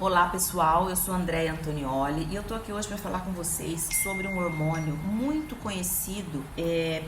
Olá pessoal, eu sou Andréia Antonioli e eu tô aqui hoje para falar com vocês sobre um hormônio muito conhecido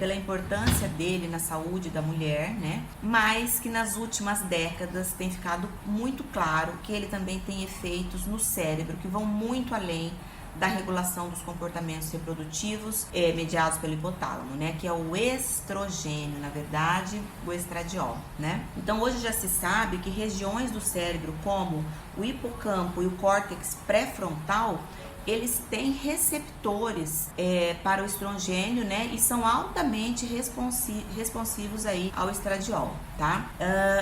pela importância dele na saúde da mulher, né? Mas que nas últimas décadas tem ficado muito claro que ele também tem efeitos no cérebro que vão muito além da regulação dos comportamentos reprodutivos mediados pelo hipotálamo, né? Que é o estrogênio, na verdade, o estradiol, né? Então hoje já se sabe que regiões do cérebro como o hipocampo e o córtex pré-frontal, eles têm receptores para o estrogênio, né? E são altamente responsivos aí ao estradiol, tá?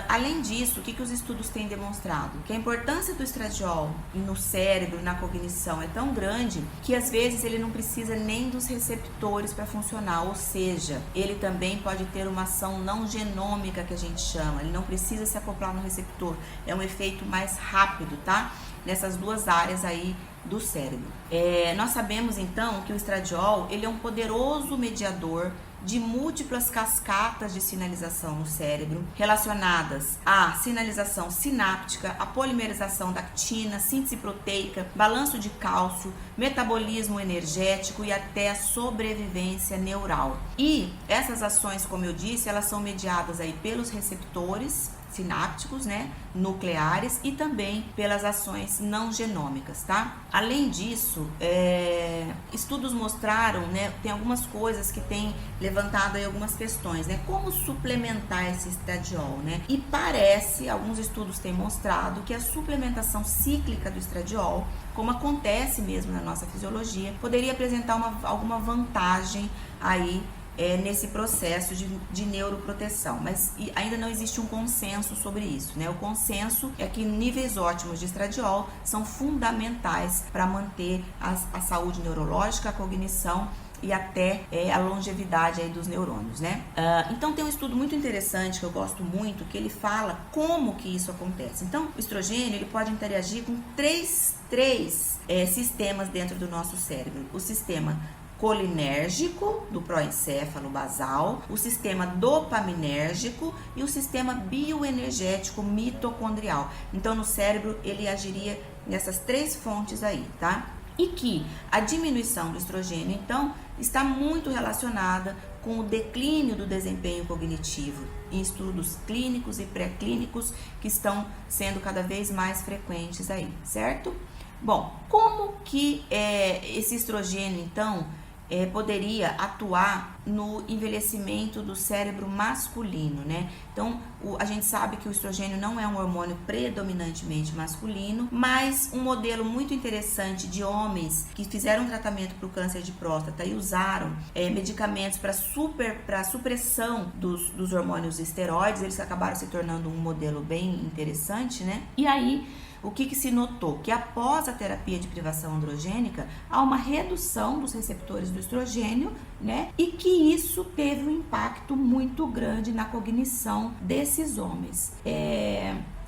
Além disso, o que os estudos têm demonstrado? Que a importância do estradiol no cérebro, na cognição, é tão grande que às vezes ele não precisa nem dos receptores para funcionar, ou seja, ele também pode ter uma ação não genômica que a gente chama, ele não precisa se acoplar no receptor, é um efeito mais rápido, tá? Nessas duas áreas aí do cérebro. Nós sabemos então que o estradiol ele é um poderoso mediador de múltiplas cascatas de sinalização no cérebro relacionadas à sinalização sináptica, à polimerização da actina, síntese proteica, balanço de cálcio, metabolismo energético e até a sobrevivência neural. E essas ações, como eu disse, elas são mediadas aí pelos receptores sinápticos, né, nucleares e também pelas ações não genômicas, tá? Além disso, estudos mostraram, né, tem algumas coisas que têm levantado aí algumas questões, né, como suplementar esse estradiol, né? E parece, alguns estudos têm mostrado que a suplementação cíclica do estradiol, como acontece mesmo na nossa fisiologia, poderia apresentar alguma vantagem aí nesse processo de neuroproteção, mas ainda não existe um consenso sobre isso, né? O consenso é que níveis ótimos de estradiol são fundamentais para manter a saúde neurológica, a cognição e até a longevidade aí dos neurônios, né? Então tem um estudo muito interessante que eu gosto muito, que ele fala como que isso acontece. Então o estrogênio ele pode interagir com três sistemas dentro do nosso cérebro: o sistema colinérgico do proencéfalo basal, o sistema dopaminérgico e o sistema bioenergético mitocondrial. Então no cérebro ele agiria nessas três fontes aí, tá? E que a diminuição do estrogênio então está muito relacionada com o declínio do desempenho cognitivo em estudos clínicos e pré-clínicos que estão sendo cada vez mais frequentes aí, certo? Bom, como que esse estrogênio então poderia atuar no envelhecimento do cérebro masculino, né? Então, a gente sabe que o estrogênio não é um hormônio predominantemente masculino, mas um modelo muito interessante de homens que fizeram tratamento para o câncer de próstata e usaram medicamentos para supressão dos hormônios esteroides, eles acabaram se tornando um modelo bem interessante, né? E aí, o que se notou? Que após a terapia de privação androgênica, há uma redução dos receptores do estrogênio, né? E que isso teve um impacto muito grande na cognição desses homens.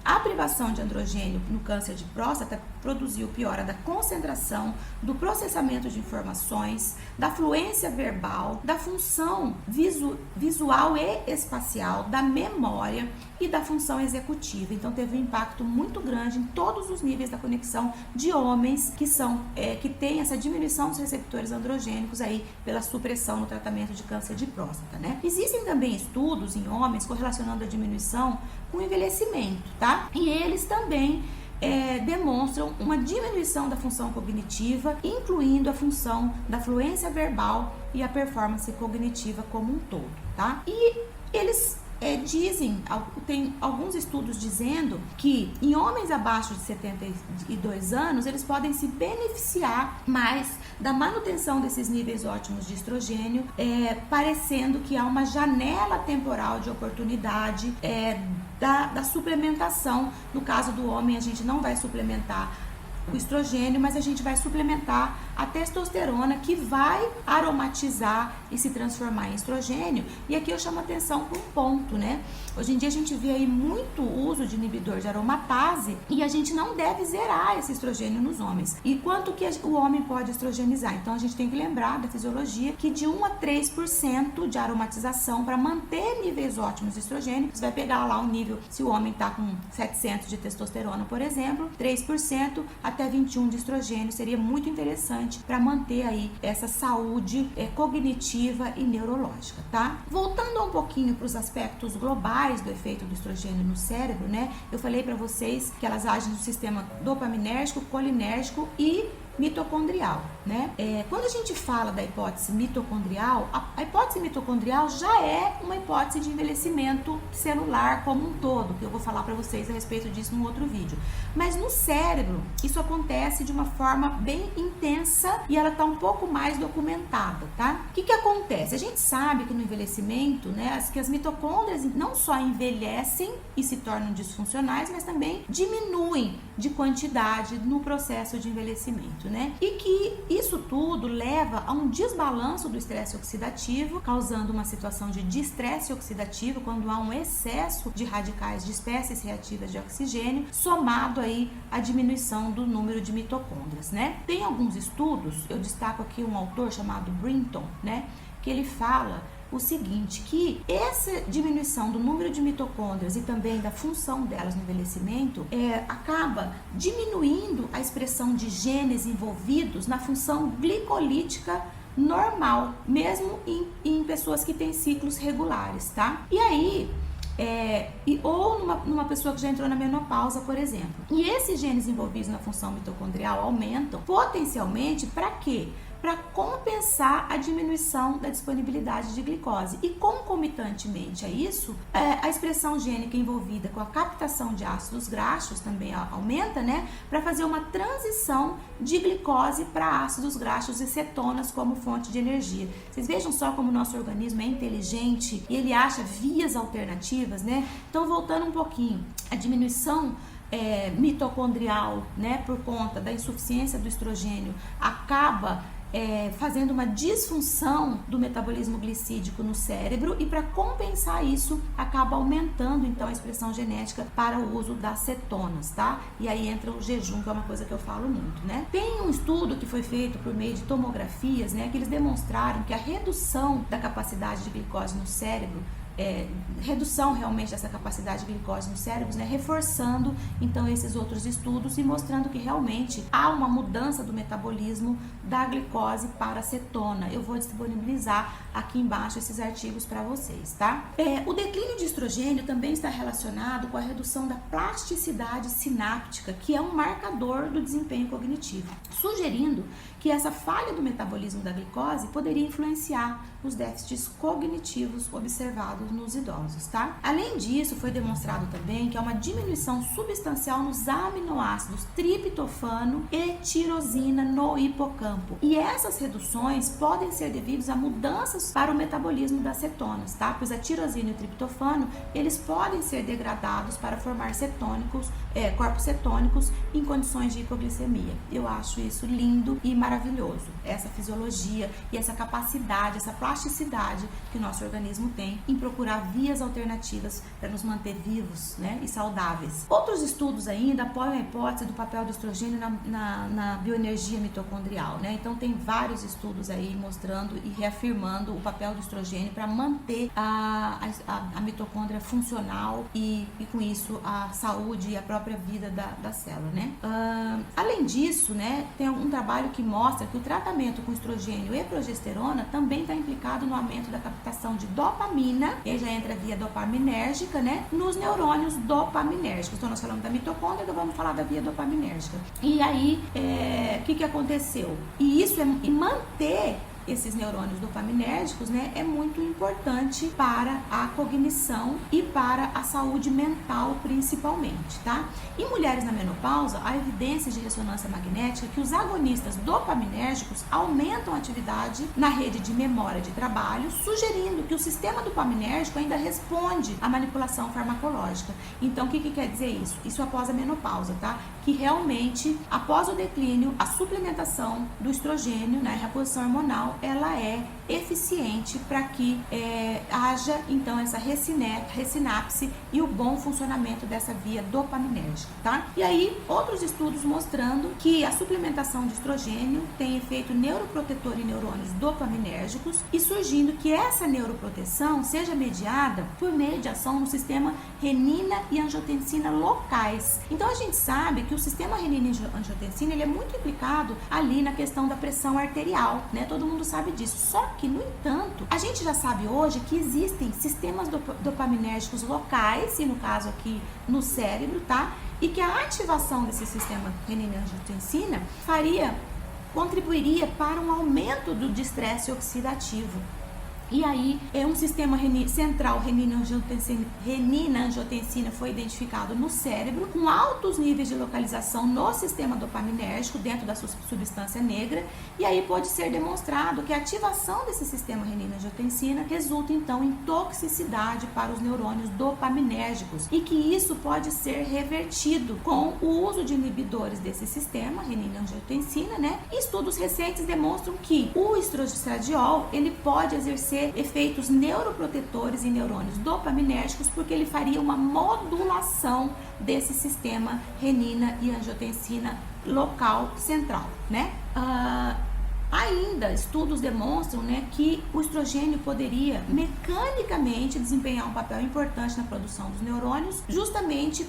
A privação de androgênio no câncer de próstata produziu piora da concentração, do processamento de informações, da fluência verbal, da função visual e espacial, da memória e da função executiva. Então teve um impacto muito grande em todos os níveis da conexão de homens que têm essa diminuição dos receptores androgênicos aí pela supressão no tratamento de câncer de próstata, né? Existem também estudos em homens correlacionando a diminuição com o envelhecimento, tá? E eles também demonstram uma diminuição da função cognitiva, incluindo a função da fluência verbal e a performance cognitiva como um todo, tá? E eles tem alguns estudos dizendo que em homens abaixo de 72 anos, eles podem se beneficiar mais da manutenção desses níveis ótimos de estrogênio, parecendo que há uma janela temporal de oportunidade da suplementação. No caso do homem, a gente não vai suplementar o estrogênio, mas a gente vai suplementar a testosterona, que vai aromatizar e se transformar em estrogênio. E aqui eu chamo a atenção para um ponto, né? Hoje em dia a gente vê aí muito uso de inibidor de aromatase e a gente não deve zerar esse estrogênio nos homens. E quanto que o homem pode estrogenizar? Então a gente tem que lembrar da fisiologia que de 1 a 3% de aromatização para manter níveis ótimos de estrogênio. Você vai pegar lá um nível, se o homem está com 700 de testosterona, por exemplo, 3% até 21 de estrogênio seria muito interessante para manter aí essa saúde cognitiva e neurológica, tá? Voltando um pouquinho para os aspectos globais do efeito do estrogênio no cérebro, né? Eu falei para vocês que elas agem no sistema dopaminérgico, colinérgico e mitocondrial, né? Quando a gente fala da hipótese mitocondrial, a hipótese mitocondrial já é uma hipótese de envelhecimento celular como um todo, que eu vou falar para vocês a respeito disso num outro vídeo. Mas no cérebro, isso acontece de uma forma bem intensa e ela tá um pouco mais documentada, tá? O que acontece? A gente sabe que no envelhecimento, né, que as mitocôndrias não só envelhecem e se tornam disfuncionais, mas também diminuem de quantidade no processo de envelhecimento, né? E que isso tudo leva a um desbalanço do estresse oxidativo, causando uma situação de distresse oxidativo quando há um excesso de radicais de espécies reativas de oxigênio, somado aí à diminuição do número de mitocôndrias, né? Tem alguns estudos, eu destaco aqui um autor chamado Brinton, né, que ele fala o seguinte, que essa diminuição do número de mitocôndrias e também da função delas no envelhecimento acaba diminuindo a expressão de genes envolvidos na função glicolítica normal, mesmo em pessoas que têm ciclos regulares, tá? E aí, ou numa pessoa que já entrou na menopausa, por exemplo. E esses genes envolvidos na função mitocondrial aumentam potencialmente para quê? Para compensar a diminuição da disponibilidade de glicose. E concomitantemente a isso, a expressão gênica envolvida com a captação de ácidos graxos também aumenta, né? Para fazer uma transição de glicose para ácidos graxos e cetonas como fonte de energia. Vocês vejam só como o nosso organismo é inteligente e ele acha vias alternativas, né? Então, voltando um pouquinho, a diminuição mitocondrial, né, por conta da insuficiência do estrogênio, acaba fazendo uma disfunção do metabolismo glicídico no cérebro e para compensar isso acaba aumentando então a expressão genética para o uso das cetonas, tá? E aí entra o jejum, que é uma coisa que eu falo muito, né? Tem um estudo que foi feito por meio de tomografias, né, que eles demonstraram que a redução da capacidade de glicose no cérebro redução realmente dessa capacidade de glicose nos cérebros, né, reforçando então esses outros estudos e mostrando que realmente há uma mudança do metabolismo da glicose para a cetona. Eu vou disponibilizar aqui embaixo esses artigos para vocês, tá? O declínio de estrogênio também está relacionado com a redução da plasticidade sináptica, que é um marcador do desempenho cognitivo, sugerindo que essa falha do metabolismo da glicose poderia influenciar os déficits cognitivos observados nos idosos, tá? Além disso, foi demonstrado também que há uma diminuição substancial nos aminoácidos triptofano e tirosina no hipocampo. E essas reduções podem ser devidas a mudanças para o metabolismo das cetonas, tá? Pois a tirosina e o triptofano, eles podem ser degradados para formar corpos cetônicos em condições de hipoglicemia. Eu acho isso lindo e maravilhoso, essa fisiologia e essa capacidade, essa plasticidade que o nosso organismo tem em procurar vias alternativas para nos manter vivos, né, e saudáveis. Outros estudos ainda apoiam a hipótese do papel do estrogênio na bioenergia mitocondrial, né? Então tem vários estudos aí mostrando e reafirmando o papel do estrogênio para manter a mitocôndria funcional e com isso a saúde e a própria vida da célula, né? Além disso, né, tem um trabalho que mostra que o tratamento com estrogênio e progesterona também está implicado no aumento da captação de dopamina, e aí já entra via dopaminérgica, né, nos neurônios dopaminérgicos. Então nós falamos da mitocôndria, então vamos falar da via dopaminérgica. E aí, o que aconteceu? E isso e manter esses neurônios dopaminérgicos, né, é muito importante para a cognição e para a saúde mental principalmente, tá? Em mulheres na menopausa, há evidências de ressonância magnética que os agonistas dopaminérgicos aumentam a atividade na rede de memória de trabalho, sugerindo que o sistema dopaminérgico ainda responde à manipulação farmacológica. Então, o que quer dizer isso? Isso após a menopausa, tá? Que realmente, após o declínio, a suplementação do estrogênio, né, a reposição hormonal, ela é eficiente para que haja, então, essa ressinapse e o bom funcionamento dessa via dopaminérgica, tá? E aí, outros estudos mostrando que a suplementação de estrogênio tem efeito neuroprotetor em neurônios dopaminérgicos e surgindo que essa neuroproteção seja mediada por meio de ação no sistema renina e angiotensina locais. Então, a gente sabe que o sistema renina e angiotensina, ele é muito implicado ali na questão da pressão arterial, né? Todo mundo sabe disso. Só que, no entanto, a gente já sabe hoje que existem sistemas dopaminérgicos locais, e no caso aqui no cérebro, tá? E que a ativação desse sistema renina e angiotensina contribuiria para um aumento do estresse oxidativo. E aí, um sistema central renina-angiotensina foi identificado no cérebro, com altos níveis de localização no sistema dopaminérgico, dentro da substância negra, e aí pode ser demonstrado que a ativação desse sistema renina-angiotensina resulta, então, em toxicidade para os neurônios dopaminérgicos, e que isso pode ser revertido com o uso de inibidores desse sistema, renina-angiotensina, né? E estudos recentes demonstram que o estradiol, ele pode exercer efeitos neuroprotetores em neurônios dopaminérgicos, porque ele faria uma modulação desse sistema renina e angiotensina local central, né? Ainda, estudos demonstram, né, que o estrogênio poderia mecanicamente desempenhar um papel importante na produção dos neurônios, justamente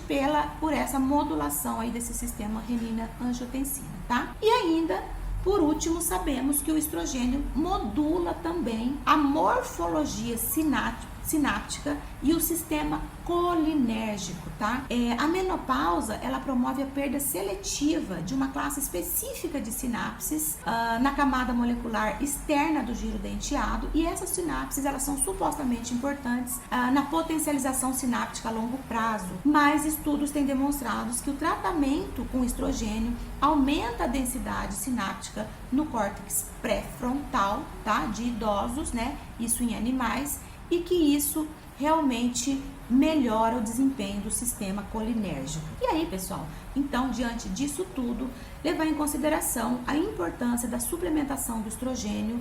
por essa modulação aí desse sistema renina-angiotensina, tá? E ainda, por último, sabemos que o estrogênio modula também a morfologia sináptica e o sistema colinérgico, tá? A menopausa, ela promove a perda seletiva de uma classe específica de sinapses na camada molecular externa do giro denteado, e essas sinapses, elas são supostamente importantes na potencialização sináptica a longo prazo, mas estudos têm demonstrado que o tratamento com estrogênio aumenta a densidade sináptica no córtex pré-frontal, tá? De idosos, né? Isso em animais, e que isso realmente melhora o desempenho do sistema colinérgico. E aí, pessoal, então, diante disso tudo, levar em consideração a importância da suplementação do estrogênio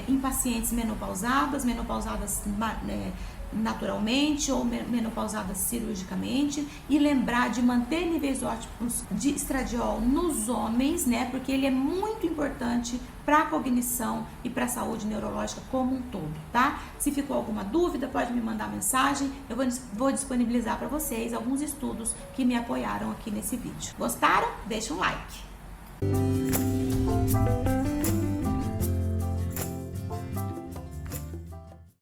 em pacientes menopausadas naturalmente ou menopausadas cirurgicamente, e lembrar de manter níveis ótimos de estradiol nos homens, né? Porque ele é muito importante para a cognição e para a saúde neurológica como um todo, tá? Se ficou alguma dúvida, pode me mandar mensagem, eu vou disponibilizar para vocês alguns estudos que me apoiaram aqui nesse vídeo. Gostaram? Deixa um like!